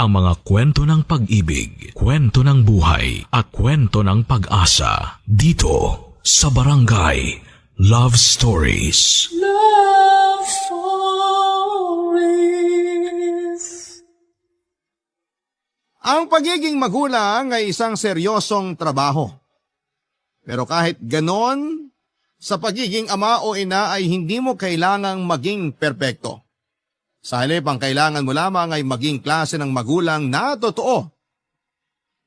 ang mga kwento ng pag-ibig, kwento ng buhay, at kwento ng pag-asa dito sa Barangay Love Stories. Love Stories. Ang pagiging magulang ay isang seryosong trabaho. Pero kahit ganon, sa pagiging ama o ina ay hindi mo kailangang maging perpekto. Sa halip, ang kailangan mo lamang ay maging klase ng magulang na totoo.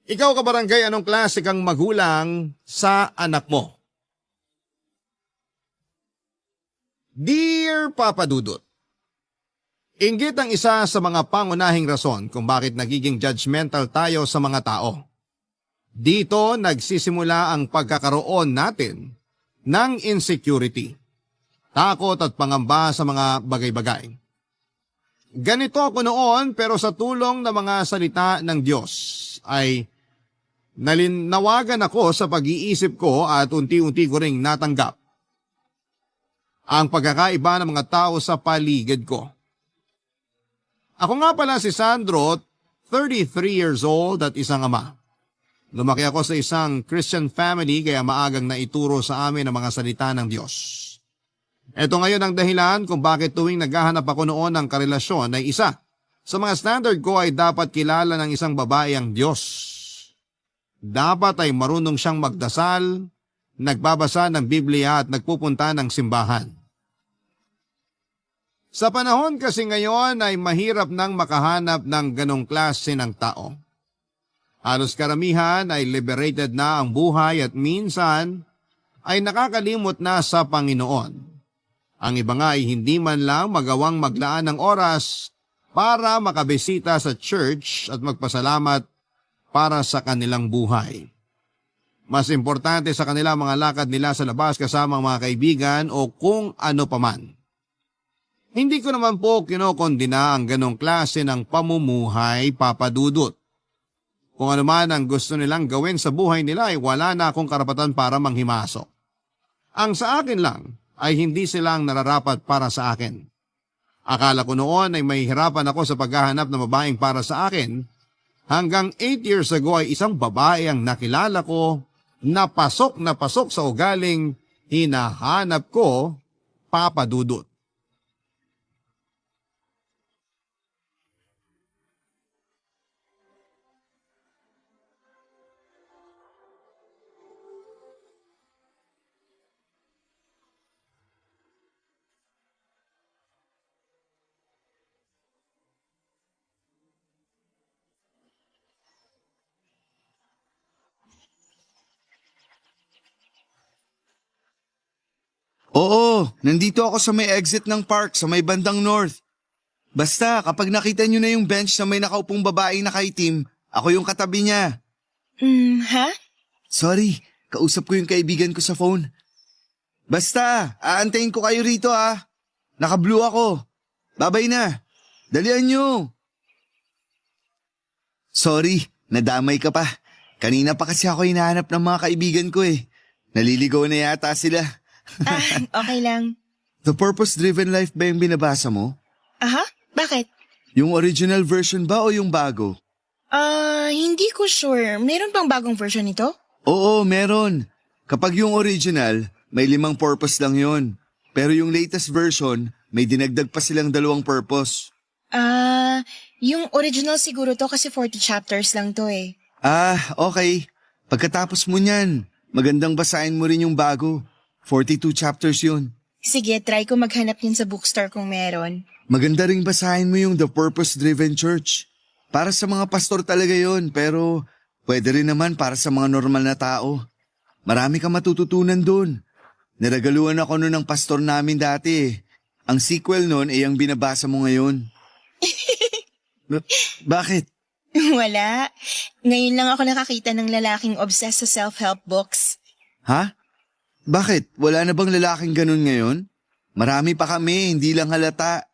Ikaw, kabarangay, anong klase kang magulang sa anak mo? Dear Papa Dudut, inggit ang isa sa mga pangunahing rason kung bakit nagiging judgmental tayo sa mga tao. Dito nagsisimula ang pagkakaroon natin ng insecurity, takot at pangamba sa mga bagay-bagay. Ganito ako noon, pero sa tulong ng mga salita ng Diyos ay nalinawagan ako sa pag-iisip ko at unti-unti ko ring natanggap ang pagkakaiba ng mga tao sa paligid ko. Ako nga pala si Sandro, 33 years old at isang ama. Lumaki ako sa isang Christian family kaya maagang naituro sa amin ang mga salita ng Diyos. Ito ngayon ang dahilan kung bakit tuwing naghahanap ako noon ng karelasyon ay isa sa mga standard ko ay dapat kilala ng isang babae ang Diyos. Dapat ay marunong siyang magdasal, nagbabasa ng Biblia at nagpupunta ng simbahan. Sa panahon kasi ngayon ay mahirap nang makahanap ng ganong klase ng tao. Halos karamihan ay liberated na ang buhay at minsan ay nakakalimot na sa Panginoon. Ang iba nga ay hindi man lang magawang maglaan ng oras para makabisita sa church at magpasalamat para sa kanilang buhay. Mas importante sa kanila mga lakad nila sa labas kasama ang mga kaibigan o kung ano paman. Hindi ko naman po kinokondina ang ganong klase ng pamumuhay, Papa Dudut. Kung ano man ang gusto nilang gawin sa buhay nila ay wala na akong karapatan para manghimasok. Ang sa akin lang ay hindi silang nararapat para sa akin. Akala ko noon ay may hirapan ako sa paghahanap ng babaeng para sa akin. Hanggang 8 years ago ay isang babae ang nakilala ko na pasok sa ugaling hinahanap ko, Papa Dudut. Oo, nandito ako sa may exit ng park sa may bandang north. Basta kapag nakita nyo na yung bench na may nakaupong babaeng nakaitim, ako yung katabi niya. Ha? Sorry, kausap ko yung kaibigan ko sa phone. Basta, aantayin ko kayo rito ah. Naka-blue ako. Babay na. Dalian nyo. Sorry, nadamay ka pa. Kanina pa kasi ako hinahanap ng mga kaibigan ko eh. Naliligaw na yata sila. Okay lang. The Purpose-Driven Life ba yung binabasa mo? Aha? Bakit? Yung original version ba o yung bago? Hindi ko sure. Meron bang bagong version nito? Oo, meron. Kapag yung original, may 5 purpose lang yon. Pero yung latest version, may dinagdag pa silang 2 purpose. Yung original siguro to kasi 40 chapters lang to eh. Okay. Pagkatapos mo niyan, magandang basahin mo rin yung bago. 42 chapters yun. Sige, try ko maghanap yun sa bookstore kung meron. Maganda ring basahin mo yung The Purpose-Driven Church. Para sa mga pastor talaga yun, pero pwede rin naman para sa mga normal na tao. Marami kang matututunan dun. Niragaluhan ako nun ng pastor namin dati. Ang sequel nun ay ang binabasa mo ngayon. Bakit? Wala. Ngayon lang ako nakakita ng lalaking obsessed sa self-help books. Ha? Bakit? Wala na bang lalaking ganun ngayon? Marami pa kami, hindi lang halata.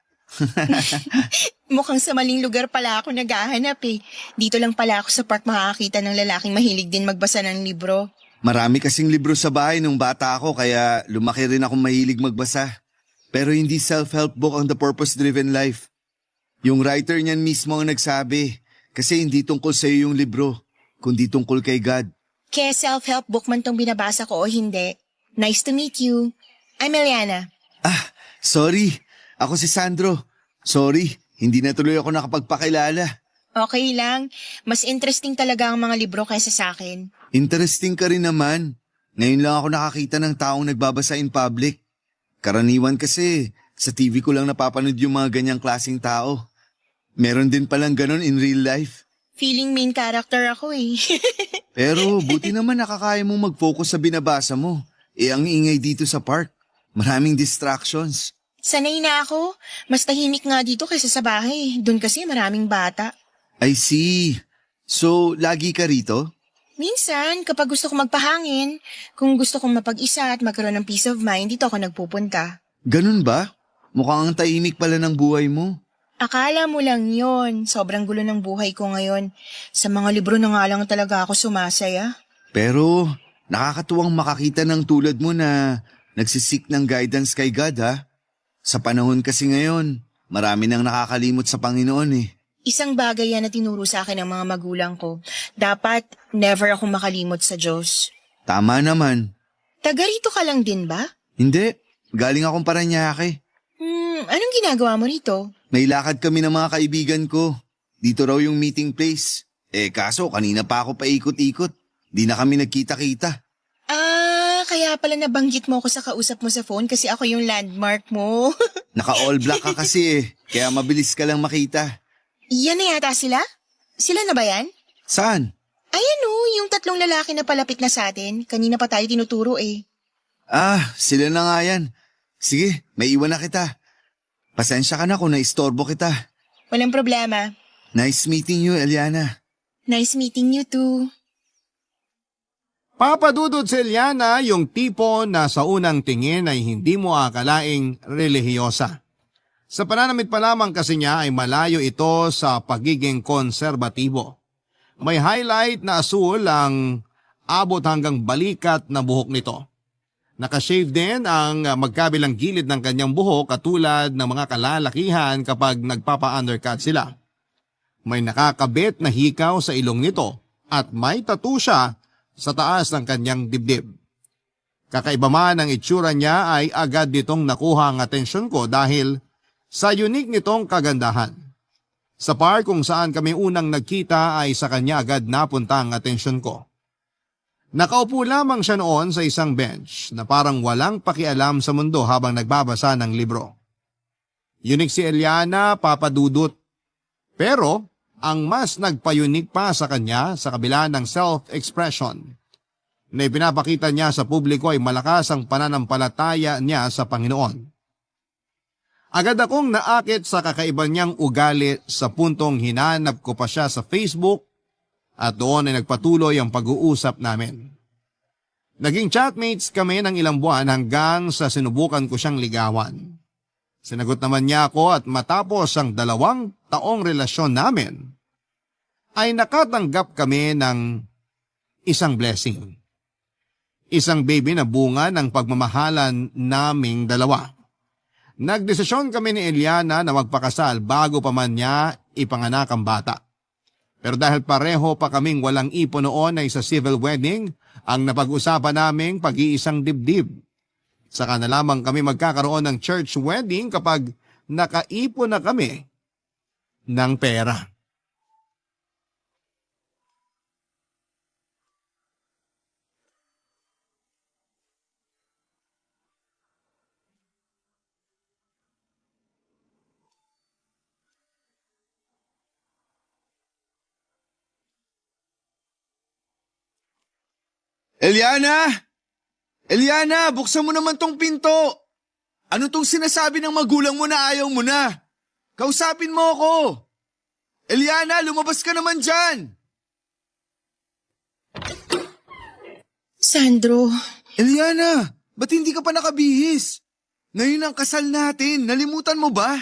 Mukhang sa maling lugar pala ako naghahanap eh. Dito lang pala ako sa park makakakita ng lalaking mahilig din magbasa ng libro. Marami kasing libro sa bahay nung bata ako kaya lumaki rin akong mahilig magbasa. Pero hindi self-help book ang The Purpose-Driven Life. Yung writer niyan mismo ang nagsabi, Kasi hindi tungkol sa iyo yung libro, kundi tungkol kay God. Kaya self-help book man tong binabasa ko o hindi. Nice to meet you. I'm Eliana. Sorry, ako si Sandro. Sorry, hindi na tuloy ako nakapagpakilala. Okay lang. Mas interesting talaga ang mga libro kaysa sa akin. Interesting ka rin naman. Ngayon lang ako nakakita ng taong nagbabasa in public. Karaniwan kasi, sa TV ko lang napapanood yung mga ganyang klaseng tao. Meron din palang ganon in real life. Feeling main character ako eh. Pero buti naman nakakaya mong mag-focus sa binabasa mo. Ang ingay dito sa park. Maraming distractions. Sanay na ako. Mas tahimik nga dito kaysa sa bahay. Doon kasi maraming bata. I see. So, lagi ka rito? Minsan, kapag gusto kong magpahangin, kung gusto kong mapag-isa at magkaroon ng peace of mind, dito ako nagpupunta. Ganun ba? Mukhang ang tahimik pala ng buhay mo. Akala mo lang yon. Sobrang gulo ng buhay ko ngayon. Sa mga libro na nga lang talaga ako sumasaya. Pero, nakakatuwang makakita ng tulad mo na nagsisik ng guidance kay God ha. Sa panahon kasi ngayon, marami nang nakakalimot sa Panginoon eh. Isang bagay yan na tinuro sa akin ng mga magulang ko. Dapat never akong makalimot sa Diyos. Tama naman. Taga rito ka lang din ba? Hindi, galing akong Paranaque. Anong ginagawa mo rito? May lakad kami ng mga kaibigan ko. Dito raw yung meeting place. Kaso kanina pa ako paikot-ikot. Di na kami nagkita-kita. Kaya pala nabanggit mo ako sa kausap mo sa phone kasi ako yung landmark mo. Naka-all black ka kasi kaya mabilis ka lang makita. Yan na yata sila? Sila na ba yan? Saan? Ayan yung 3 lalaki na palapit na sa atin. Kanina pa tayo tinuturo eh. Sila na nga yan. Sige, may iwan na kita. Pasensya ka na kung naistorbo kita. Walang problema. Nice meeting you, Eliana. Nice meeting you too. Papadudod si Eliana yung tipo na sa unang tingin ay hindi mo akalaing relihiyosa. Sa pananamit pa lamang kasi niya ay malayo ito sa pagiging konserbatibo. May highlight na asul ang abot hanggang balikat na buhok nito. Nakashave din ang magkabilang gilid ng kanyang buhok katulad ng mga kalalakihan kapag nagpapa-undercut sila. May nakakabit na hikaw sa ilong nito at may tattoo siya sa taas ng kanyang dibdib. Kakaiba man ang itsura niya ay agad nitong nakuha ang atensyon ko dahil sa unique nitong kagandahan. Sa park kung saan kami unang nagkita ay sa kanya agad napunta ang atensyon ko. Nakaupo lamang siya noon sa isang bench na parang walang pakialam sa mundo habang nagbabasa ng libro. Unique si Eliana, papadudot. Pero ang mas nagpa-unique pa sa kanya sa kabila ng self-expression na ipinapakita niya sa publiko ay malakas ang pananampalataya niya sa Panginoon. Agad akong naakit sa kakaiba niyang ugali sa puntong hinanap ko pa siya sa Facebook at doon ay nagpatuloy ang pag-uusap namin. Naging chatmates kami ng ilang buwan hanggang sa sinubukan ko siyang ligawan. Sinagot naman niya ako at matapos ang 2 taong relasyon namin, ay nakatanggap kami ng isang blessing. Isang baby na bunga ng pagmamahalan naming 2. Nagdesisyon kami ni Eliana na magpakasal bago pa man niya ipanganak ang bata. Pero dahil pareho pa kaming walang ipon noon ay sa civil wedding ang napag-usapan naming pag-iisang dibdib. Saka na lamang kami magkakaroon ng church wedding kapag nakaipon na kami ng pera. Eliana! Eliana, buksan mo naman tong pinto! Ano tong sinasabi ng magulang mo na ayaw mo na? Kausapin mo ako! Eliana, lumabas ka naman dyan! Sandro, Eliana, ba't hindi ka pa nakabihis? Ngayon ang kasal natin, nalimutan mo ba?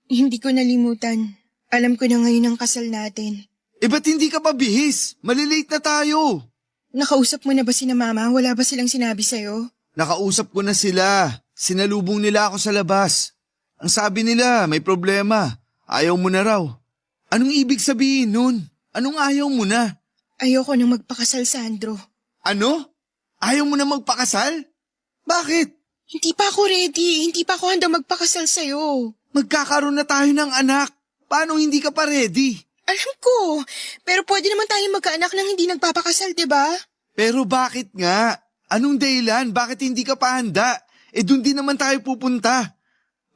hindi ko nalimutan. Alam ko na ngayon ang kasal natin. Ba't hindi ka pa bihis? Malilate na tayo. Nakausap mo na ba sina mama? Wala ba silang sinabi sa'yo? Nakausap ko na sila. Sinalubong nila ako sa labas. Ang sabi nila, may problema. Ayaw mo na raw. Anong ibig sabihin nun? Anong ayaw mo na? Ayoko nang magpakasal, Sandro. Ano? Ayaw mo na magpakasal? Bakit? Hindi pa ako ready. Hindi pa ako handang magpakasal sa'yo. Magkakaroon na tayo ng anak. Paano hindi ka pa ready? Alam ko. Pero pwede naman tayo magkaanak nang hindi nagpapakasal, diba? Pero bakit nga? Anong dahilan? Bakit hindi ka pa handa? Dun din naman tayo pupunta.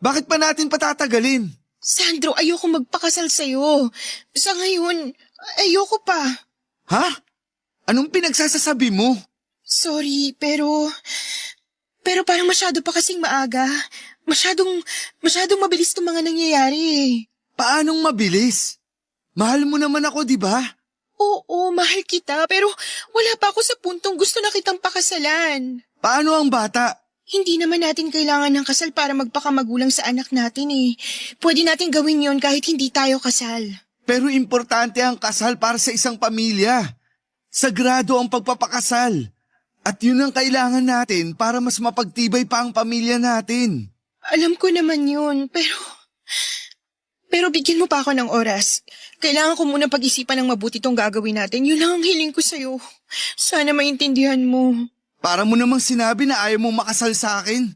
Bakit pa natin patatagalin? Sandro, ayoko magpakasal sa'yo. Sa ngayon, ayoko pa. Ha? Anong pinagsasasabi mo? Sorry, pero parang masyado pa kasing maaga. Masyadong mabilis itong mga nangyayari. Paanong mabilis? Mahal mo naman ako, di ba? Oo, mahal kita, pero wala pa ako sa puntong gusto na kitang pakasalan. Paano ang bata? Hindi naman natin kailangan ng kasal para magpakamagulang sa anak natin eh. Pwede natin gawin yon kahit hindi tayo kasal. Pero importante ang kasal para sa isang pamilya. Sagrado ang pagpapakasal. At yun ang kailangan natin para mas mapagtibay pa ang pamilya natin. Alam ko naman yun, pero bigyan mo pa ako ng oras. Kailangan ko muna pag-isipan ng mabuti itong gagawin natin. Yun lang ang hiling ko sa'yo. Sana maintindihan mo. Para mo namang sinabi na ayaw mong makasal sa akin.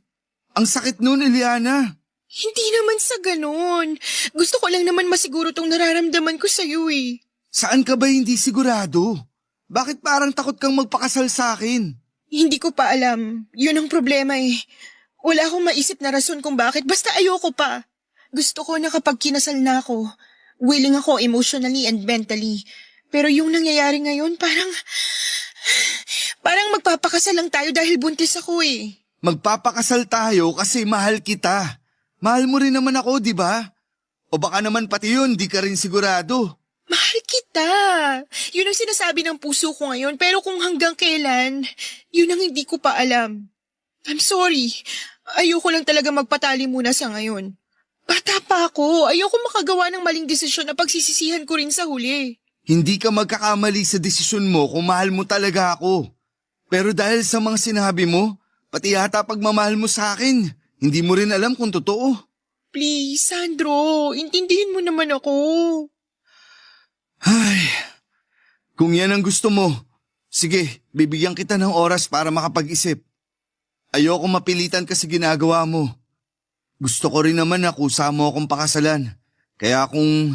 Ang sakit nun, Eliana. Hindi naman sa ganun. Gusto ko lang naman masiguro itong nararamdaman ko sa'yo eh. Saan ka ba hindi sigurado? Bakit parang takot kang magpakasal sa akin? Hindi ko pa alam. Yun ang problema eh. Wala akong maisip na rason kung bakit. Basta ayoko pa. Gusto ko na kapag kinasal na ako, willing ako emotionally and mentally. Pero yung nangyayari ngayon, parang magpapakasal lang tayo dahil buntis ako eh. Magpapakasal tayo kasi mahal kita. Mahal mo rin naman ako, di ba? O baka naman pati yun, di ka rin sigurado. Mahal kita. Yun ang sinasabi ng puso ko ngayon. Pero kung hanggang kailan, yun ang hindi ko pa alam. I'm sorry. Ayoko lang talaga magpatali muna sa ngayon. Bata pa ako. Ayoko makagawa ng maling desisyon na pagsisisihan ko rin sa huli. Hindi ka magkakamali sa desisyon mo kung mahal mo talaga ako. Pero dahil sa mga sinabi mo, pati yata pagmamahal mo sa akin, hindi mo rin alam kung totoo. Please, Sandro, intindihin mo naman ako. Ay, kung yan ang gusto mo, sige, bibigyan kita ng oras para makapag-isip. Ayoko mapilitan ka sa ginagawa mo. Gusto ko rin naman na kusa mo akong pakasalan. Kaya kung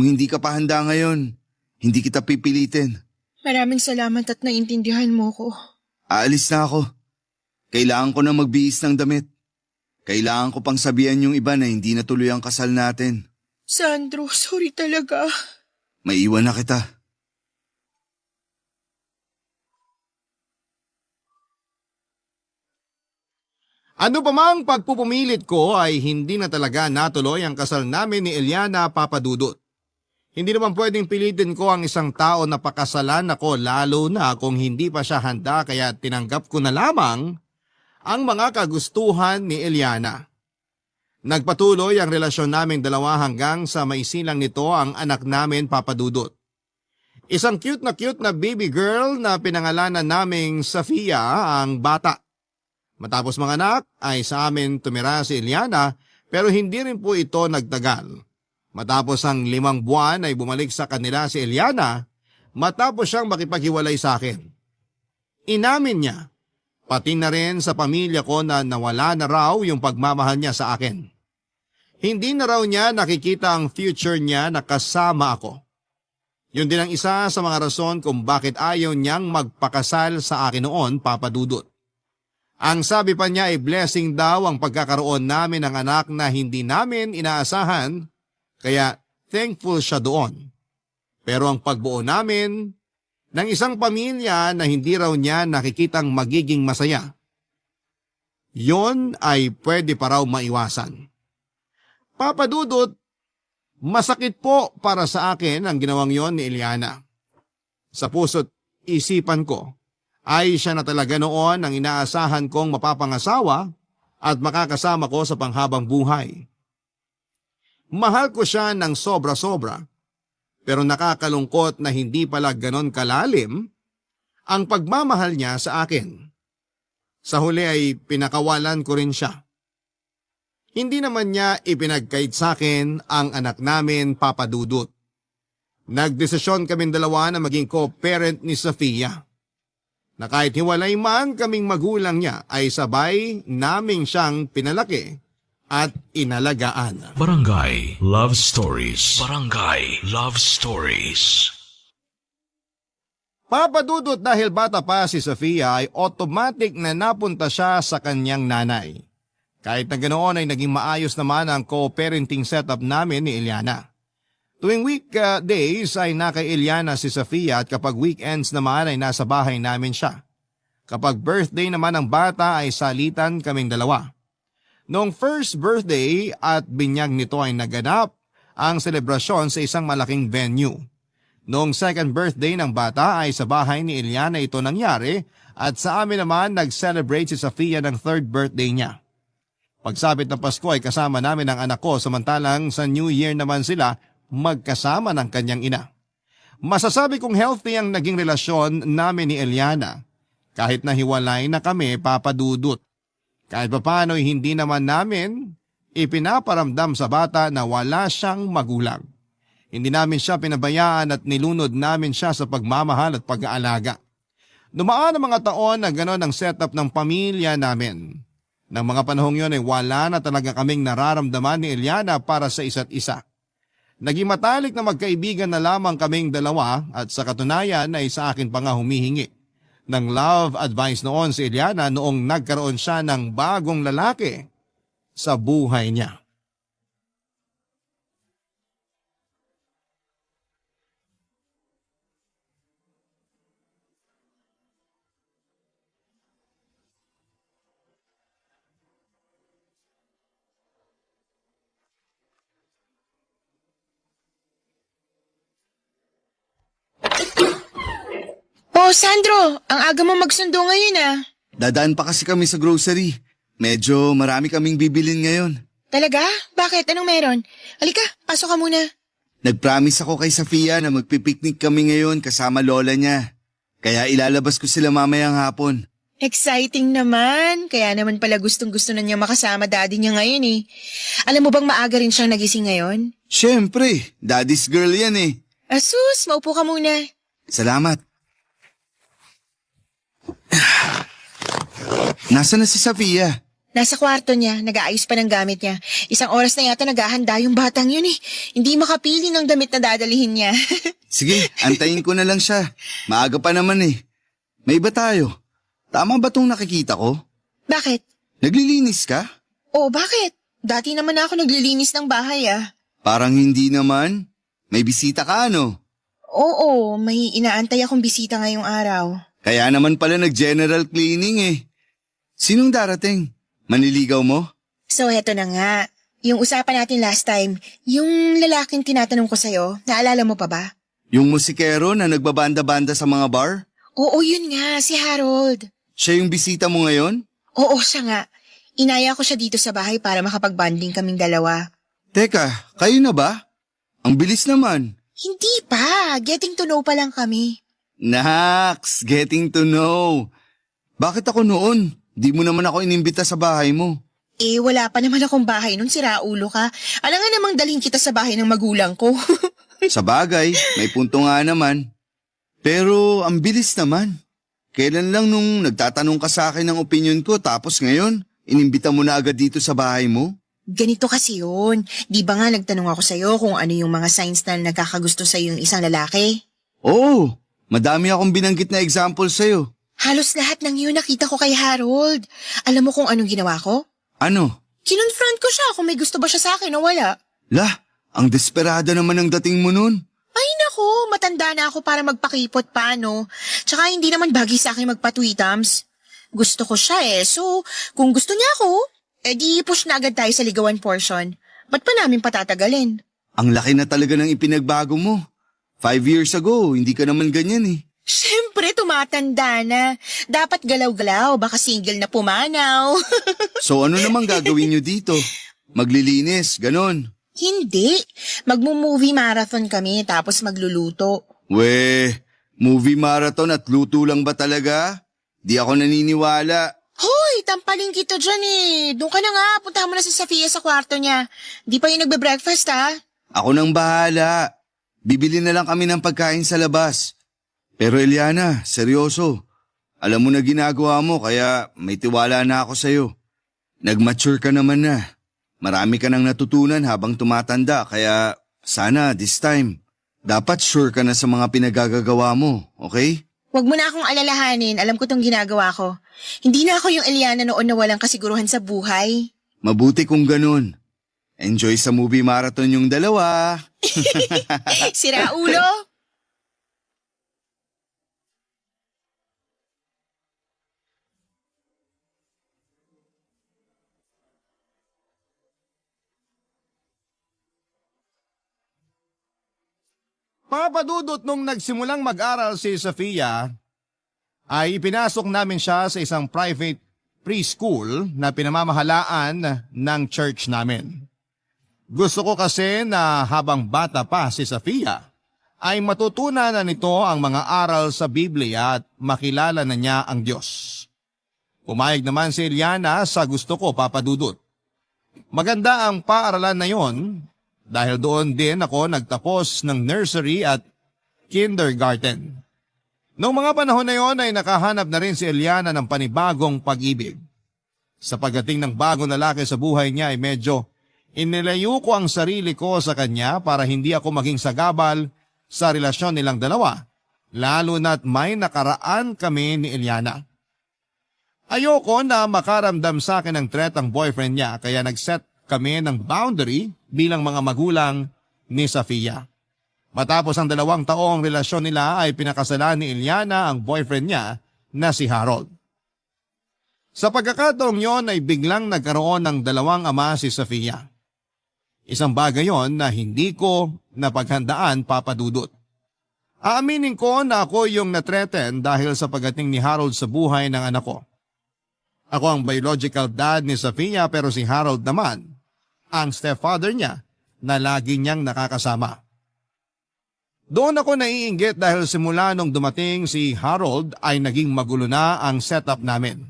hindi ka pa handa ngayon, hindi kita pipilitin. Maraming salamat at naintindihan mo ko. Aalis na ako. Kailangan ko na magbihis ng damit. Kailangan ko pang sabihan yung iba na hindi natuloy ang kasal natin. Sandro, sorry talaga. Maiwan na kita. Ano pa mang pagpupumilit ko ay hindi na talaga natuloy ang kasal namin ni Eliana Papadudut. Hindi naman pwedeng pilitin ko ang isang tao na pakasalan ako lalo na kung hindi pa siya handa kaya tinanggap ko na lamang ang mga kagustuhan ni Eliana. Nagpatuloy ang relasyon naming dalawa hanggang sa maisilang nito ang anak namin Papadudut. Isang cute na baby girl na pinangalanan naming Safia ang bata. Matapos manganak ay sa amin tumira si Eliana pero hindi rin po ito nagtagal. Matapos ang 5 buwan ay bumalik sa kanila si Eliana matapos siyang makipaghiwalay sa akin. Inamin niya, pati na rin sa pamilya ko na nawala na raw yung pagmamahal niya sa akin. Hindi na raw niya nakikita ang future niya na kasama ako. Yun din ang isa sa mga rason kung bakit ayaw niyang magpakasal sa akin noon, Papadudut. Ang sabi pa niya ay blessing daw ang pagkakaroon namin ng anak na hindi namin inaasahan, kaya thankful siya doon. Pero ang pagbuo namin ng isang pamilya na hindi raw niya nakikitang magiging masaya, yon ay pwede pa raw maiwasan. Papadudot, masakit po para sa akin ang ginawang yon ni Eliana. Sa puso't isipan ko, ay siya na talaga noon ang inaasahan kong mapapangasawa at makakasama ko sa panghabang buhay. Mahal ko siya ng sobra-sobra, pero nakakalungkot na hindi pala ganon kalalim ang pagmamahal niya sa akin. Sa huli ay pinakawalan ko rin siya. Hindi naman niya ipinagkait sa akin ang anak namin Papadudut. Nagdesisyon kaming dalawa na maging co-parent ni Sofia. Na kahit hiwalay man kaming magulang niya ay sabay naming siyang pinalaki at inalagaan. Barangay Love Stories. Barangay Love Stories. Papadudot dahil bata pa si Sofia ay automatic na napunta siya sa kanyang nanay. Kahit na ganoon ay naging maayos naman ang co-parenting setup namin ni Eliana. Tuwing weekdays ay nakay Eliana si Sofia at kapag weekends naman ay nasa bahay namin siya. Kapag birthday naman ng bata ay salitan kaming dalawa. Noong first birthday at binyag nito ay naganap ang selebrasyon sa isang malaking venue. Noong second birthday ng bata ay sa bahay ni Eliana ito nangyari at sa amin naman nag-celebrate si Sofia ng third birthday niya. Pagsapit ng Pasko ay kasama namin ang anak ko samantalang sa New Year naman sila magkasama ng kanyang ina. Masasabi kong healthy ang naging relasyon namin ni Eliana kahit na hiwalay na kami papadudot. Kahit papaano hindi naman namin ipinaparamdam sa bata na wala siyang magulang. Hindi namin siya pinabayaan at nilunod namin siya sa pagmamahal at pag-aalaga. Dumaan ang mga taon na gano'n ang setup ng pamilya namin. Nang mga panahong yun ay wala na talaga kaming nararamdaman ni Eliana para sa isa't isa. Naging matalik na magkaibigan na lamang kaming dalawa at sa katunayan ay sa akin pa nga humihingi ng love advice noon si Eliana noong nagkaroon siya ng bagong lalaki sa buhay niya. Oh, Sandro, ang aga mo magsundo ngayon ah. Dadaan pa kasi kami sa grocery. Medyo marami kaming bibilin ngayon. Talaga? Bakit? Anong meron? Halika, pasok ka muna. Nagpromise ako kay Sofia na magpipiknik kami ngayon kasama lola niya. Kaya ilalabas ko sila mamayang hapon. Exciting naman. Kaya naman pala gustong-gusto na niya makasama daddy niya ngayon eh. Alam mo bang maaga rin siyang nagising ngayon? Siyempre, daddy's girl yan eh. Asus, maupo ka muna. Salamat. Nasaan na si Sofia? Nasa kwarto niya, nag-aayos pa ng gamit niya. Isang oras na yata naghahanda yung batang yun eh. Hindi makapili ng damit na dadalihin niya. Sige, antayin ko na lang siya. Maaga pa naman eh. May iba tayo. Tama ba tong nakikita ko? Bakit? Naglilinis ka? Oh, bakit? Dati naman ako naglilinis ng bahay ah. Parang hindi naman. May bisita ka ano? Oo, may inaantay akong bisita ngayong araw. Kaya naman pala nag-general cleaning eh. Sinong darating? Manliligaw mo? So heto na nga. Yung usapan natin last time, yung lalaking tinatanong ko sa'yo, naalala mo pa ba? Yung musikero na nagbabanda-banda sa mga bar? Oo, yun nga, si Harold. Siya yung bisita mo ngayon? Oo, siya nga. Inaya ko siya dito sa bahay para makapag-bonding kaming dalawa. Teka, kayo na ba? Ang bilis naman. Hindi pa, getting to know pa lang kami. Naks, getting to know. Bakit ako noon? Di mo naman ako inimbita sa bahay mo. Eh, wala pa naman akong bahay nun, siraulo ka. Alam nga namang dalhin kita sa bahay ng magulang ko. Sa bagay, may punto nga naman. Pero ang bilis naman. Kailan lang nung nagtatanong ka sa akin ng opinion ko tapos ngayon, inimbita mo na agad dito sa bahay mo? Ganito kasi yun. Di ba nga nagtanong ako sa'yo kung ano yung mga signs na nagkakagusto sa'yo yung isang lalaki? Oo, madami akong binanggit na example sa'yo. Halos lahat ng yun nakita ko kay Harold. Alam mo kung anong ginawa ko? Ano? Kinonfront ko siya kung may gusto ba siya sa akin o wala. Lah, ang desperada naman ang dating mo nun. Ay nako, matanda na ako para magpakipot pa, no? Tsaka hindi naman bagay sa akin magpa-tweetams. Gusto ko siya eh, so kung gusto niya ako, edi push na agad tayo sa ligawan portion. Ba't pa namin patatagalin? Ang laki na talaga ng ipinagbago mo. 5 years ago, hindi ka naman ganyan eh. Siyempre, tumatanda na. Dapat galaw-galaw, baka single na pumanaw. So ano namang gagawin nyo dito? Maglilinis, ganon. Hindi. Magmo-movie marathon kami tapos magluluto. Weh, movie marathon at luto lang ba talaga? Di ako naniniwala. Hoy, tampaling kita dyan eh. Doon ka na nga, punta mo na si Sofia sa kwarto niya. Di pa yung nagbe-breakfast ha? Ako nang bahala. Bibili na lang kami ng pagkain sa labas. Pero Eliana, seryoso. Alam mo na ginagawa mo kaya may tiwala na ako sa'yo. Nag-mature ka naman na. Marami ka nang natutunan habang tumatanda kaya sana this time, dapat sure ka na sa mga pinagagagawa mo, okay? Huwag mo na akong alalahanin, alam ko tong ginagawa ko. Hindi na ako yung Eliana noon na walang kasiguruhan sa buhay. Mabuti kung ganun. Enjoy sa movie marathon yung dalawa. Sira ulo? Papadudot nung nagsimulang mag-aral si Sofia, ay ipinasok namin siya sa isang private preschool na pinamamahalaan ng church namin. Gusto ko kasi na habang bata pa si Sofia, ay matutunan na nito ang mga aral sa Biblia at makilala na niya ang Diyos. Pumayag naman si Eliana sa gusto ko, Papadudot. Maganda ang paaralan na yon dahil doon din ako nagtapos ng nursery at kindergarten. Noong mga panahon na yon ay nakahanap na rin si Eliana ng panibagong pag-ibig. Sa pagdating ng bagong lalaki sa buhay niya ay medyo inilayo ko ang sarili ko sa kanya para hindi ako maging sagabal sa relasyon nilang dalawa, lalo na't may nakaraan kami ni Eliana. Ayoko na makaramdam sa akin ng threat ang boyfriend niya kaya nag-set kami ng boundary bilang mga magulang ni Sofia. Matapos ang 2 taong relasyon nila ay pinakasalan ni Eliana ang boyfriend niya na si Harold. Sa pagkakataong yon ay biglang nagkaroon ng 2 ama si Sofia. Isang bagay yon na hindi ko napaghandaan, Papadudot. Aaminin ko na ako yung natreten dahil sa pagdating ni Harold sa buhay ng anak ko. Ako ang biological dad ni Sofia pero si Harold naman ang stepfather niya na lagi niyang nakakasama. Doon ako naiinggit dahil simula nung dumating si Harold ay naging magulo na ang setup namin.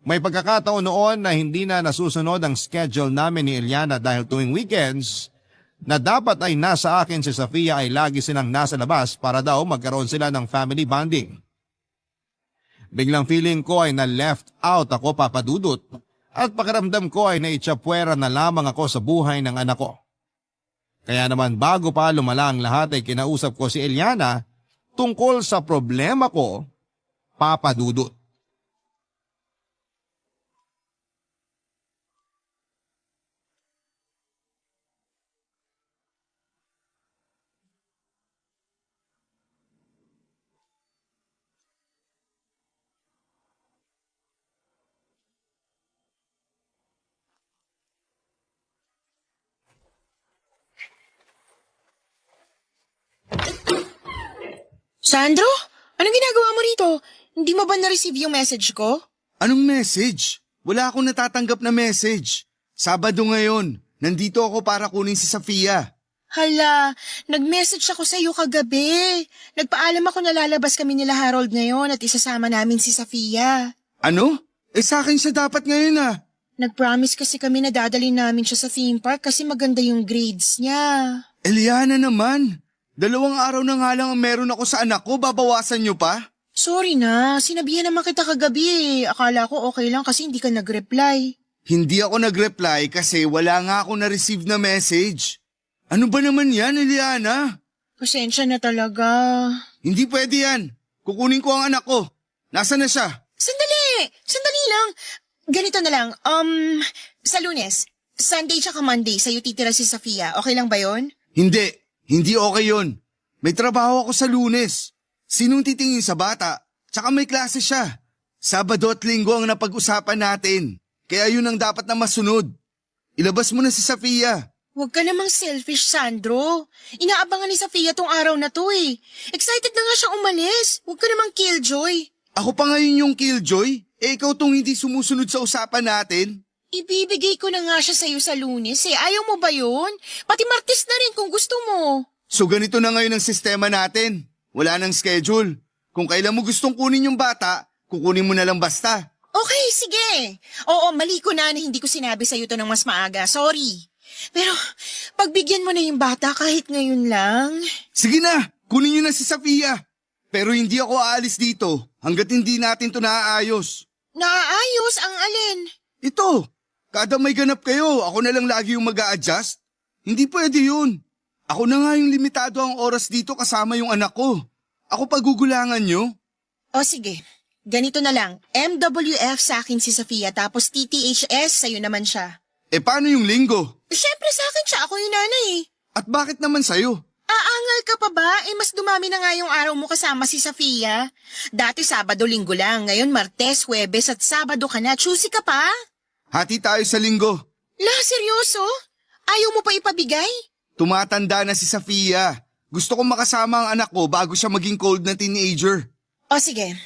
May pagkakataon noon na hindi na nasusunod ang schedule namin ni Eliana dahil tuwing weekends na dapat ay nasa akin si Sofia ay lagi silang nasa labas para daw magkaroon sila ng family bonding. Biglang feeling ko ay na-left out ako, Papadudot, at pakiramdam ko ay naitsapwera na lamang ako sa buhay ng anak ko. Kaya naman bago pa lumala ang lahat ay kinausap ko si Eliana tungkol sa problema ko, Papadudot. Sandro? Anong ginagawa mo rito? Hindi mo ba na-receive yung message ko? Anong message? Wala akong natatanggap na message. Sabado ngayon. Nandito ako para kunin si Sofia. Hala, nag-message ako sa iyo kagabi. Nagpaalam ako na lalabas kami nila Harold ngayon at isasama namin si Sofia. Ano? Sa akin siya dapat ngayon ah. Nag-promise kasi kami na dadalhin namin siya sa theme park kasi maganda yung grades niya. Eliana naman. 2 araw na nga lang ang meron ako sa anak ko, babawasan niyo pa? Sorry na, sinabihan naman kita kagabi. Akala ko okay lang kasi hindi ka nag-reply. Hindi ako nag-reply kasi wala nga ako na-receive na message. Ano ba naman yan, Eliana? Pasensya na talaga. Hindi pwede yan. Kukunin ko ang anak ko. Nasaan na siya? Sandali lang. Ganito na lang, sa Lunes, Sunday tsaka Monday, sa'yo titira si Sofia. Okay lang ba yon? Hindi okay yun. May trabaho ako sa Lunes. Sinong titingin sa bata? Tsaka may klase siya. Sabado at Linggo ang napag-usapan natin. Kaya yun ang dapat na masunod. Ilabas mo na si Sofia. Huwag ka namang selfish, Sandro. Inaabangan ni Sofia tong araw na to eh. Excited na nga siyang umalis. Huwag ka namang killjoy. Ako pa ngayon yung killjoy? Ikaw tong hindi sumusunod sa usapan natin? Ibibigay ko na nga siya sa'yo sa Lunes eh. Ayaw mo ba yun? Pati Martes na rin kung gusto mo. So ganito na ngayon ang sistema natin. Wala nang schedule. Kung kailan mo gustong kunin yung bata, kukunin mo na lang basta. Okay, sige. Oo, mali ko na hindi ko sinabi sa'yo to ng mas maaga. Sorry. Pero pagbigyan mo na yung bata kahit ngayon lang. Sige na, kunin niyo na si Safia. Pero hindi ako aalis dito hanggat hindi natin to naaayos. Naaayos ang alin. Ito, kada may ganap kayo, ako na lang lagi yung mag-a-adjust. Hindi pwede yun. Ako na nga yung limitado ang oras dito kasama yung anak ko. Ako pagugulangan nyo? O sige, ganito na lang. MWF sa akin si Safia tapos TTHS sa'yo naman siya. E paano yung linggo? Siyempre sa akin siya, ako yung nanay eh. At bakit naman sa'yo? Aangal ka pa ba? Eh mas dumami na nga yung araw mo kasama si Safia. Dati Sabado, Linggo lang. Ngayon Martes, Huwebes at Sabado ka na. Choosy ka pa? Hati tayo sa linggo. La, seryoso? Ayaw mo pa ipabigay? Tumatanda na si Safia. Gusto kong makasama ang anak ko bago siya maging cold na teenager. O sige,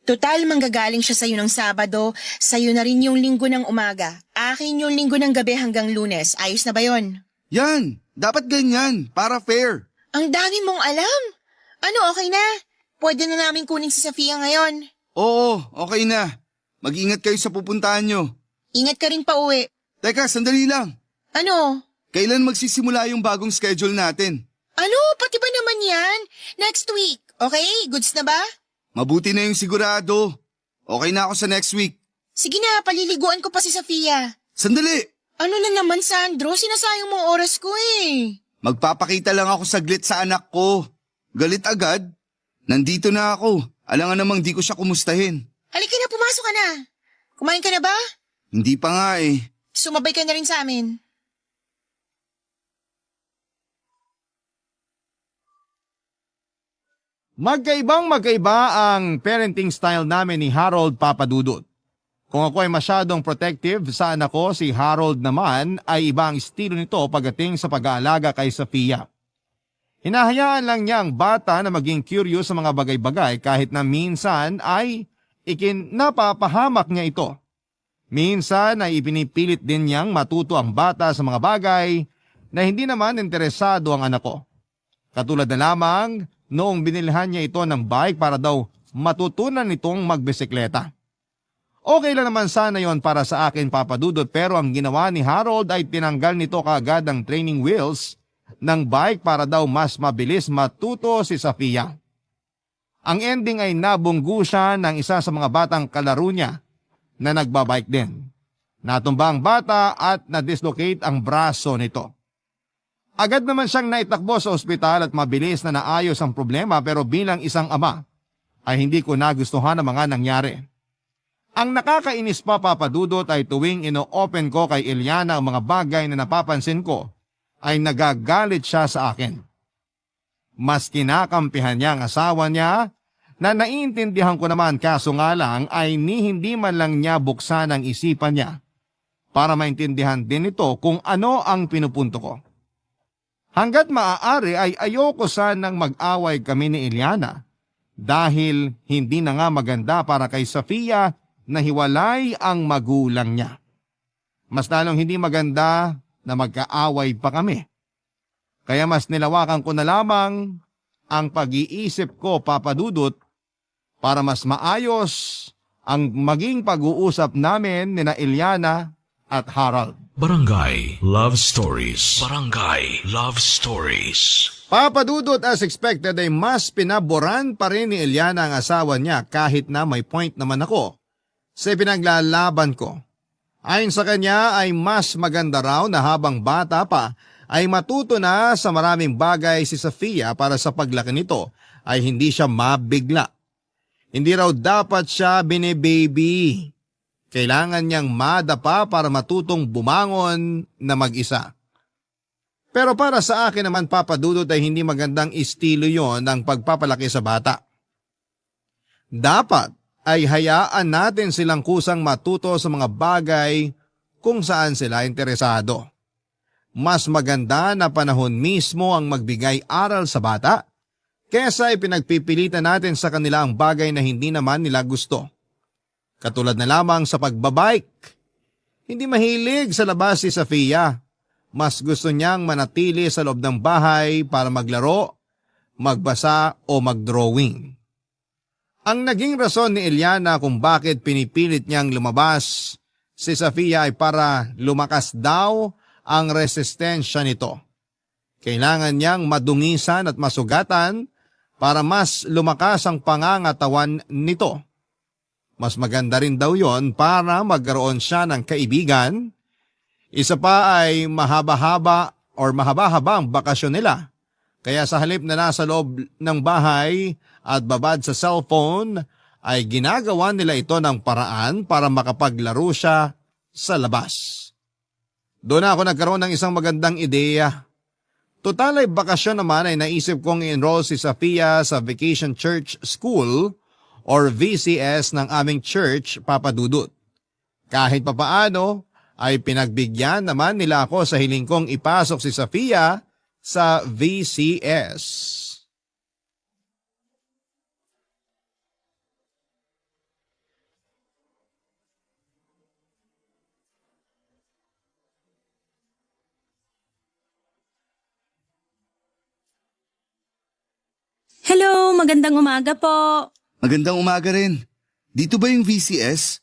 total manggagaling siya sa'yo ng Sabado, sa'yo na rin yung Linggo ng umaga. Akin yung Linggo ng gabi hanggang Lunes. Ayos na ba yon? Yan, dapat ganyan, para fair. Ang dami mong alam. Ano, okay na? Pwede na namin kunin si Safia ngayon. Oo, okay na. Mag-ingat kayo sa pupuntahan nyo. Ingat ka rin pa uwi. Teka, sandali lang. Ano? Kailan magsisimula yung bagong schedule natin? Ano? Pati ba naman yan? Next week. Okay? Goods na ba? Mabuti na yung sigurado. Okay na ako sa next week. Sige na, paliliguan ko pa si Safia. Sandali! Ano na naman, Sandro? Sinasayang mo oras ko eh. Magpapakita lang ako saglit sa anak ko. Galit agad? Nandito na ako. Alangan namang di ko siya kumustahin. Halika na, pumasok ka na. Kumain ka na ba? Hindi pa nga eh. Sumabay ka na rin sa amin. Magkaibang-magkaiba ang parenting style namin ni Harold Papadudot. Kung ako ay masyadong protective sa anak ko, si Harold naman ay ibang estilo nito pagdating sa pag-aalaga kay Safia. Hinahayaan lang niya ang bata na maging curious sa mga bagay-bagay kahit na minsan ay napapahamak niya ito. Minsan ay ipinipilit din niyang matuto ang bata sa mga bagay na hindi naman interesado ang anak ko. Katulad na lamang noong binilhan niya ito ng bike para daw matutunan nitong magbisikleta. Okay lang naman sana yon para sa akin, Papadudot, pero ang ginawa ni Harold ay tinanggal nito kaagad ang training wheels ng bike para daw mas mabilis matuto si Safia. Ang ending ay nabunggu siya ng isa sa mga batang kalaro niya na nagbabike din. Natumba ang bata at na-dislocate ang braso nito. Agad naman siyang naitakbo sa ospital at mabilis na naayos ang problema, pero bilang isang ama ay hindi ko nagustuhan ang mga nangyari. Ang nakakainis pa, Papadudot, ay tuwing ino-open ko kay Eliana ang mga bagay na napapansin ko ay nagagalit siya sa akin. Mas kinakampihan niya ang asawa niya na naiintindihan ko naman, kaso nga lang ay hindi man lang niya buksan ang isipan niya para maintindihan din ito kung ano ang pinupunto ko. Hanggat maaari ay ayoko sanang mag-away kami ni Eliana dahil hindi na nga maganda para kay Safia na hiwalay ang magulang niya. Mas lalong hindi maganda na magkaaway pa kami. Kaya mas nilawakan ko na lamang ang pag-iisip ko, Papadudot, para mas maayos ang maging pag-uusap namin ni na Eliana at Harold. Barangay Love Stories. Barangay Love Stories. Papadudot, as expected ay mas pinaboran pa rin ni Eliana ang asawa niya kahit na may point naman ako sa pinaglalaban ko. Ayon sa kanya ay mas maganda raw na habang bata pa ay matuto na sa maraming bagay si Safia para sa paglaki nito ay hindi siya mabigla. Hindi raw dapat siya bine-baby. Kailangan niyang madapa para matutong bumangon na mag-isa. Pero para sa akin naman, Papadudot, ay hindi magandang estilo yon ang pagpapalaki sa bata. Dapat ay hayaan natin silang kusang matuto sa mga bagay kung saan sila interesado. Mas maganda na panahon mismo ang magbigay aral sa bata kesa ipinagpipilitan natin sa kanila ang bagay na hindi naman nila gusto. Katulad na lamang sa pagbabike. Hindi mahilig sa labas si Safia. Mas gusto niyang manatili sa loob ng bahay para maglaro, magbasa o magdrawing. Ang naging rason ni Eliana kung bakit pinipilit niyang lumabas si Safia ay para lumakas daw ang resistensya nito. Kailangan niyang madungisan at masugatan para mas lumakas ang pangangatawan nito. Mas maganda rin daw yon para magkaroon siya ng kaibigan. Isa pa ay mahaba-haba ang bakasyon nila. Kaya sa halip na nasa loob ng bahay at babad sa cellphone, ay ginagawa nila ito ng paraan para makapaglaro siya sa labas. Doon ako nagkaroon ng isang magandang ideya. Total ay bakasyon naman ay naisip kong i-enroll si Safia sa Vacation Church School or VCS ng aming church, Papa Dudut. Kahit papaano, ay pinagbigyan naman nila ako sa hiling kong ipasok si Safia sa VCS. Hello, magandang umaga po. Magandang umaga rin. Dito ba yung VCS?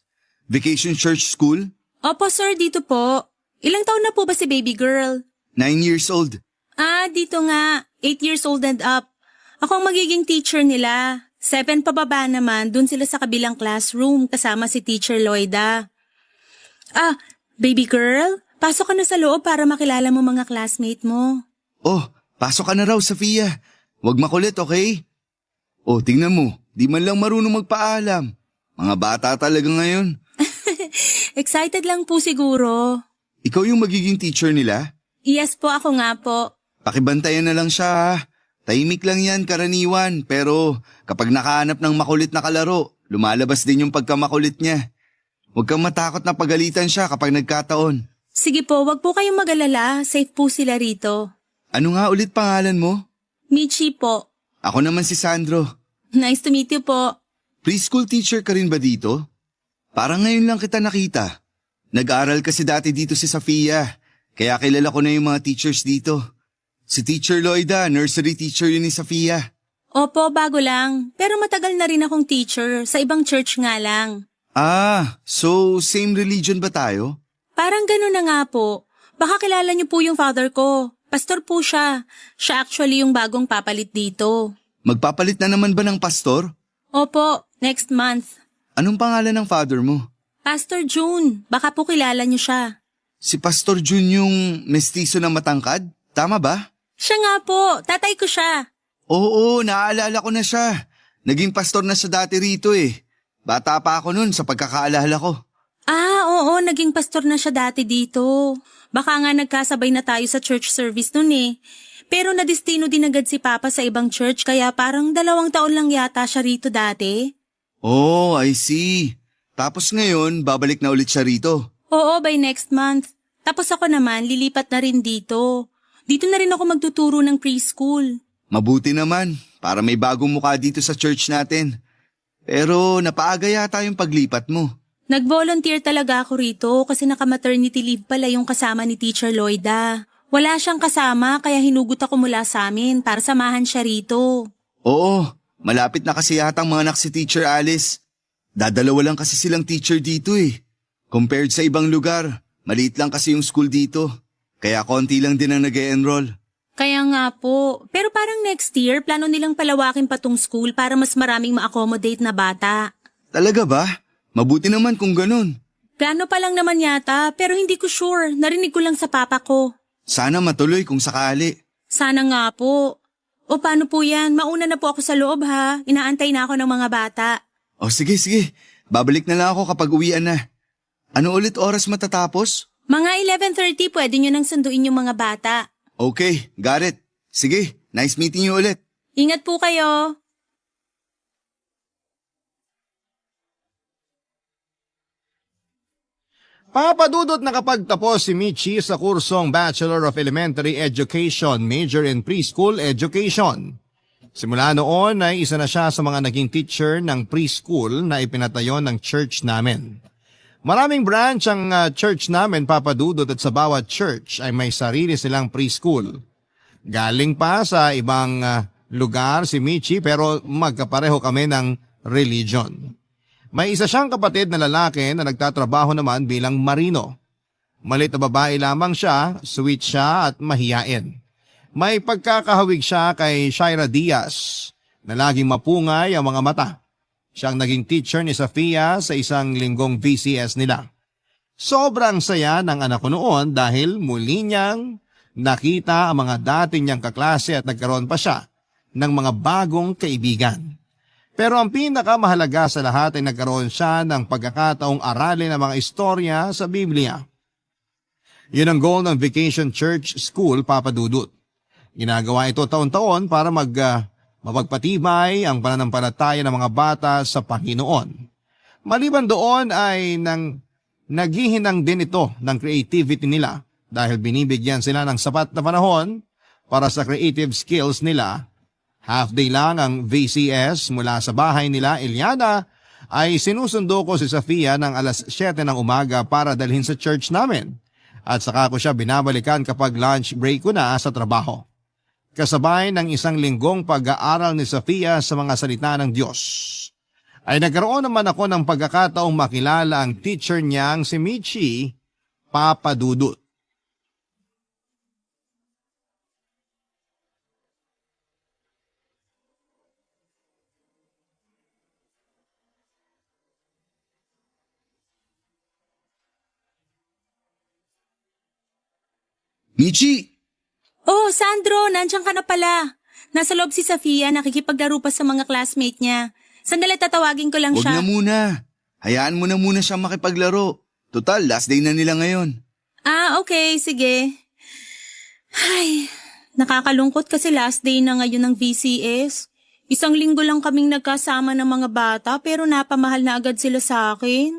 Vacation Church School? Opo sir, dito po. Ilang taon na po ba si baby girl? 9 years old. Ah, dito nga. 8 years old and up. Ako ang magiging teacher nila. 7 pababa naman, dun sila sa kabilang classroom kasama si Teacher Loida. Ah, baby girl, pasok ka na sa loob para makilala mo mga classmate mo. Oh, pasok ka na raw, Safia. Huwag makulit, okay? Oh, tingnan mo. Di man lang marunong magpaalam. Mga bata talaga ngayon. Excited lang po siguro. Ikaw yung magiging teacher nila? Yes po, ako nga po. Pakibantayan na lang siya ha. Tahimik lang yan karaniwan, pero kapag nakahanap ng makulit na kalaro, lumalabas din yung pagkamakulit niya. Huwag kang matakot na pagalitan siya kapag nagkataon. Sige po, wag po kayong mag-alala. Safe po sila rito. Ano nga ulit pangalan mo? Michi po. Ako naman si Sandro. Nice to meet you po. Preschool teacher ka rin ba dito? Parang ngayon lang kita nakita. Nag-aral kasi dati dito si Safia, kaya kilala ko na yung mga teachers dito. Si Teacher Loida, nursery teacher yun ni Safia. Opo, bago lang. Pero matagal na rin akong teacher. Sa ibang church nga lang. Ah, so same religion ba tayo? Parang gano'n na nga po. Baka kilala niyo po yung father ko. Pastor po siya. Siya actually yung bagong papalit dito. Magpapalit na naman ba ng pastor? Opo, next month. Anong pangalan ng father mo? Pastor June. Baka po kilala niyo siya. Si Pastor Jun yung mestizo na matangkad? Tama ba? Siya nga po. Tatay ko siya. Oo, naaalala ko na siya. Naging pastor na siya dati rito eh. Bata pa ako nun sa pagkakaalala ko. Ah, oo. Naging pastor na siya dati dito. Baka nga nagkasabay na tayo sa church service nun eh. Pero nadistino din agad si Papa sa ibang church kaya parang 2 taon lang yata siya rito dati. Oh, I see. Tapos ngayon, babalik na ulit siya rito. Oo, by next month. Tapos ako naman, lilipat na rin dito. Dito na rin ako magtuturo ng preschool. Mabuti naman, para may bagong mukha dito sa church natin. Pero napaaga yata yung paglipat mo. Nag-volunteer talaga ako rito kasi naka-maternity leave pala yung kasama ni Teacher Loida. Wala siyang kasama kaya hinugot ako mula sa amin para samahan siya rito. Oo, malapit na kasi yatang mga anak si Teacher Alice. Dadalawa lang kasi silang teacher dito eh. Compared sa ibang lugar, maliit lang kasi yung school dito. Kaya konti lang din ang nag-e-enroll. Kaya nga po. Pero parang next year, plano nilang palawakin pa tong school para mas maraming ma-accommodate na bata. Talaga ba? Mabuti naman kung ganun. Plano pa lang naman yata, pero hindi ko sure. Narinig ko lang sa papa ko. Sana matuloy kung sakali. Sana nga po. O paano po yan? Mauna na po ako sa loob ha. Inaantay na ako ng mga bata. O sige. Babalik na lang ako kapag uwian na. Ano ulit oras matatapos? Mga 11:30 pwede nyo nang sunduin yung mga bata. Okay, got it. Sige, nice meeting you ulit. Ingat po kayo. Papadudot nakapagtapos si Michi sa kursong Bachelor of Elementary Education, major in Preschool Education. Simula noon ay isa na siya sa mga naging teacher ng preschool na ipinatayo ng church namin. Maraming branch ang church namin, Papadudot, at sa bawat church ay may sarili silang preschool. Galing pa sa ibang lugar si Michi pero magkapareho kami ng religion. May isa siyang kapatid na lalaki na nagtatrabaho naman bilang marino. Malit na babae lamang siya, sweet siya at mahiyain. May pagkakahawig siya kay Shaira Diaz na laging mapungay ang mga mata. Siyang naging teacher ni Safia sa isang linggong VCS nila. Sobrang saya ng anak ko noon dahil muli niyang nakita ang mga dati niyang kaklase at nagkaroon pa siya ng mga bagong kaibigan. Pero ang pinakamahalaga sa lahat ay nagkaroon siya ng pagkakataong aralin ang mga istorya sa Biblia. Yun ang goal ng Vacation Church School, Papa Dudut. Ginagawa ito taon-taon para mapagpatibay ang pananampalataya ng mga bata sa Panginoon. Maliban doon ay naghihinang din ito ng creativity nila dahil binibigyan sila ng sapat na panahon para sa creative skills nila. Half day lang ang VCS mula sa bahay nila Eliana ay sinusundo ko si Safia ng alas 7 ng umaga para dalhin sa church namin at saka ko siya binabalikan kapag lunch break ko na sa trabaho. Kasabay ng isang linggong pag-aaral ni Safia sa mga salita ng Diyos ay nagkaroon naman ako ng pagkakataong makilala ang teacher niyang si Michi, Papa Dudut. Michi! Oh, Sandro, nandiyan ka na pala. Nasa loob si Safia, nakikipaglaro pa sa mga classmate niya. Sandali, tatawagin ko lang Huwag siya. na muna. Hayaan mo na muna siyang makipaglaro. Total, last day na nila ngayon. Ah, okay, sige. Ay, nakakalungkot kasi last day na ngayon ng VCS. Isang linggo lang kaming nagkasama ng mga bata pero napamahal na agad sila sa akin.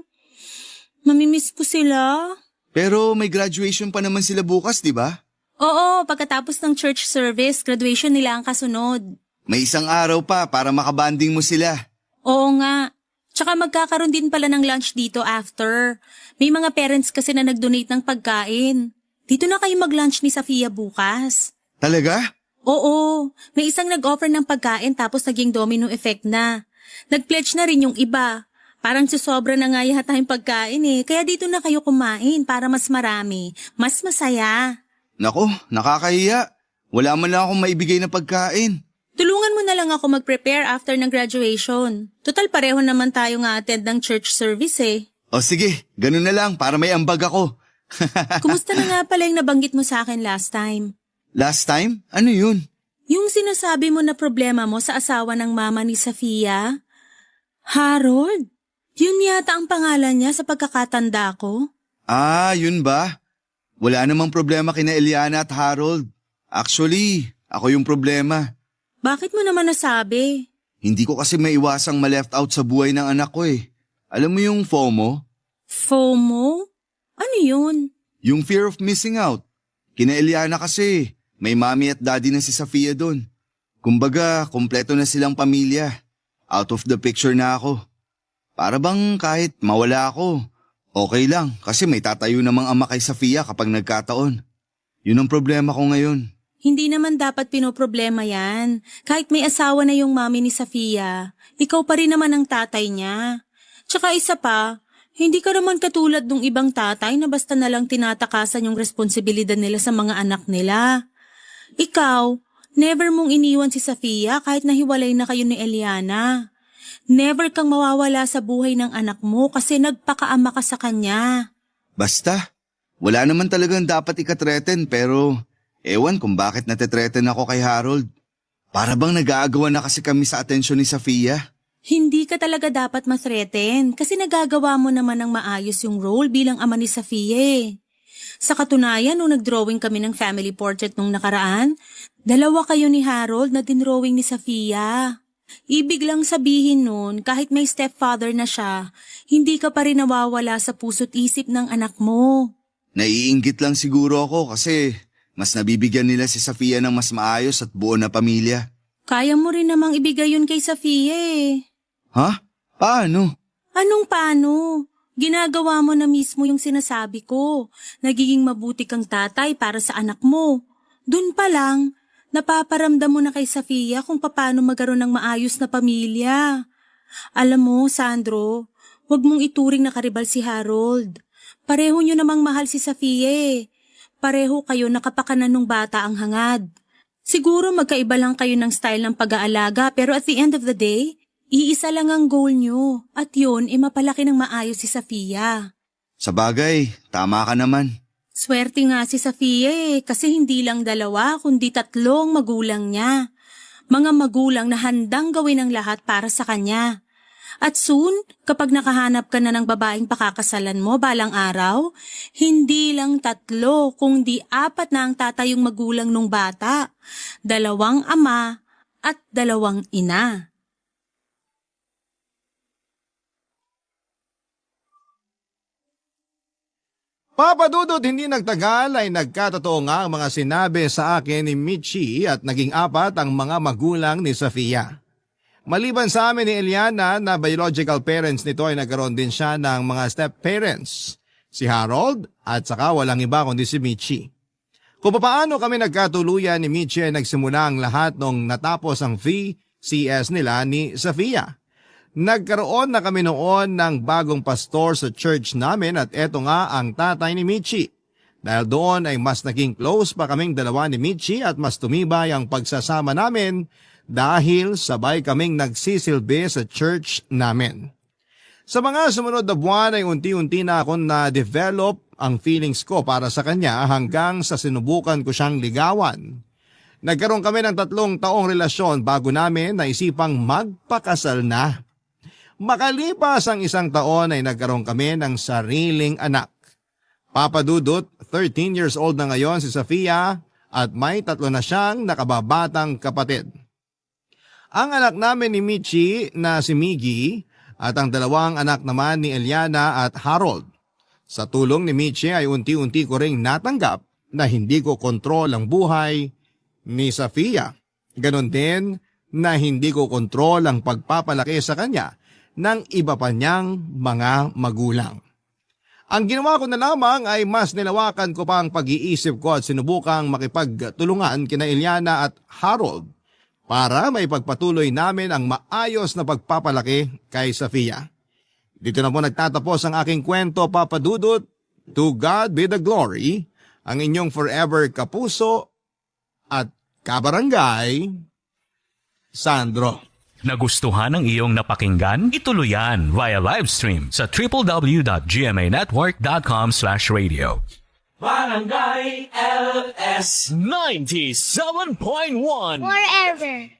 Mamimiss ko sila. Pero may graduation pa naman sila bukas, di ba? Oo, pagkatapos ng church service, graduation nila ang kasunod. May isang araw pa para makabanding mo sila. Oo nga. Tsaka magkakaroon din pala ng lunch dito after. May mga parents kasi na nag-donate ng pagkain. Dito na kayo mag-lunch ni Safia bukas. Talaga? Oo, may isang nag-offer ng pagkain tapos naging domino effect na. Nag-pledge na rin yung iba. Parang susobra na nga yata yung pagkain eh. Kaya dito na kayo kumain para mas marami, mas masaya. Nako, nakakahiya. Wala man lang akong maibigay na pagkain. Tulungan mo na lang ako mag-prepare after ng graduation. Total pareho naman tayo nga attend ng church service eh. O sige, ganun na lang para may ambag ako. Kumusta na nga pala yung nabanggit mo sa akin last time? Last time? Ano yun? Yung sinasabi mo na problema mo sa asawa ng mama ni Safia? Harold? Yun yata ang pangalan niya sa pagkakatanda ko. Ah, yun ba? Wala namang problema kina Eliana at Harold. Actually, ako yung problema. Bakit mo naman nasabi? Hindi ko kasi maiwasang ma-left out sa buhay ng anak ko eh. Alam mo yung FOMO? FOMO? Ano yun? Yung fear of missing out. Kina Eliana kasi, may mami at daddy na si Safia doon. Kumbaga, kompleto na silang pamilya. Out of the picture na ako. Para bang kahit mawala ako, okay lang kasi may tatayo namang ama kay Safia kapag nagkataon. Yun ang problema ko ngayon. Hindi naman dapat pinoproblema yan. Kahit may asawa na yung mami ni Safia, ikaw pa rin naman ang tatay niya. Tsaka isa pa, hindi ka naman katulad ng ibang tatay na basta na lang tinatakasan yung responsibilidad nila sa mga anak nila. Ikaw, never mong iniwan si Safia kahit nahiwalay na kayo ni Eliana. Never kang mawawala sa buhay ng anak mo kasi nagpakaama ka sa kanya. Basta, wala naman talagang dapat ikatreten pero ewan kung bakit natetreten ako kay Harold. Para bang nag-aagawan na kasi kami sa atensyon ni Safia. Hindi ka talaga dapat ma-threaten kasi nagagawa mo naman ng maayos yung role bilang ama ni Safia eh. Sa katunayan, nung nag-drawing kami ng family portrait nung nakaraan, dalawa kayo ni Harold na dinrawing ni Safia. Ibig lang sabihin nun, kahit may stepfather na siya, hindi ka pa rin nawawala sa puso't isip ng anak mo. Naiinggit lang siguro ako kasi mas nabibigyan nila si Safia ng mas maayos at buo na pamilya. Kaya mo rin namang ibigay yun kay Safia eh. Ha? Paano? Anong paano? Ginagawa mo na mismo yung sinasabi ko. Nagiging mabuti kang tatay para sa anak mo. Dun pa lang, napaparamdam mo na kay Safia kung paano magkaroon ng maayos na pamilya. Alam mo, Sandro, huwag mong ituring na karibal si Harold. Pareho nyo namang mahal si Safia eh. Pareho kayo nakapakanan nung bata ang hangad. Siguro magkaiba lang kayo ng style ng pag-aalaga pero at the end of the day, iisa lang ang goal nyo at yun ay mapalaki ng maayos si Safia. Sa bagay, tama ka naman. Swerte nga si Safia eh kasi hindi lang 2 kundi 3 ang magulang niya. Mga magulang na handang gawin ang lahat para sa kanya. At soon, kapag nakahanap ka na ng babaeng pakakasalan mo balang araw, hindi lang 3 kundi 4 na ang tatayong magulang nung bata. 2 ama at 2 ina. Papa Dudut, hindi nagtagal ay nagkatotoo nga ang mga sinabi sa akin ni Michi at naging 4 ang mga magulang ni Safia. Maliban sa amin ni Eliana na biological parents nito ay nagkaroon din siya ng mga step-parents, si Harold at saka walang iba kundi si Michi. Kung paano kami nagkatuluyan ni Michi ay nagsimula ang lahat nung natapos ang VCS nila ni Safia. Nagkaroon na kami noon ng bagong pastor sa church namin at eto nga ang tatay ni Michi. Dahil doon ay mas naging close pa kaming 2 ni Michi at mas tumibay ang pagsasama namin dahil sabay kaming nagsisilbi sa church namin. Sa mga sumunod na buwan ay unti-unti na akong na-develop ang feelings ko para sa kanya hanggang sa sinubukan ko siyang ligawan. Nagkaroon kami ng 3 taong relasyon bago namin naisipang magpakasal na. Makalipas ang 1 taon ay nagkaroon kami ng sariling anak. Papa Dudut, 13 years old na ngayon si Safia at may 3 na siyang nakababatang kapatid. Ang anak namin ni Michi na si Miggy at ang 2 anak naman ni Eliana at Harold. Sa tulong ni Michi ay unti-unti ko ring natanggap na hindi ko kontrol ang buhay ni Safia. Ganon din na hindi ko kontrol ang pagpapalaki sa kanya ng iba pa niyang mga magulang. Ang ginawa ko na lamang ay mas nilawakan ko pa ang pag-iisip ko at sinubukang makipagtulungan kina Eliana at Harold para maipagpatuloy namin ang maayos na pagpapalaki kay Safia. Dito na po nagtatapos ang aking kwento, Papa Dudut. To God be the glory, ang inyong forever kapuso at kabarangay, Sandro. Nagustuhan ng iyong napakinggan? Ituloy yan via live stream sa www.gmanetwork.com/radio. Barangay LS 97.1 Forever.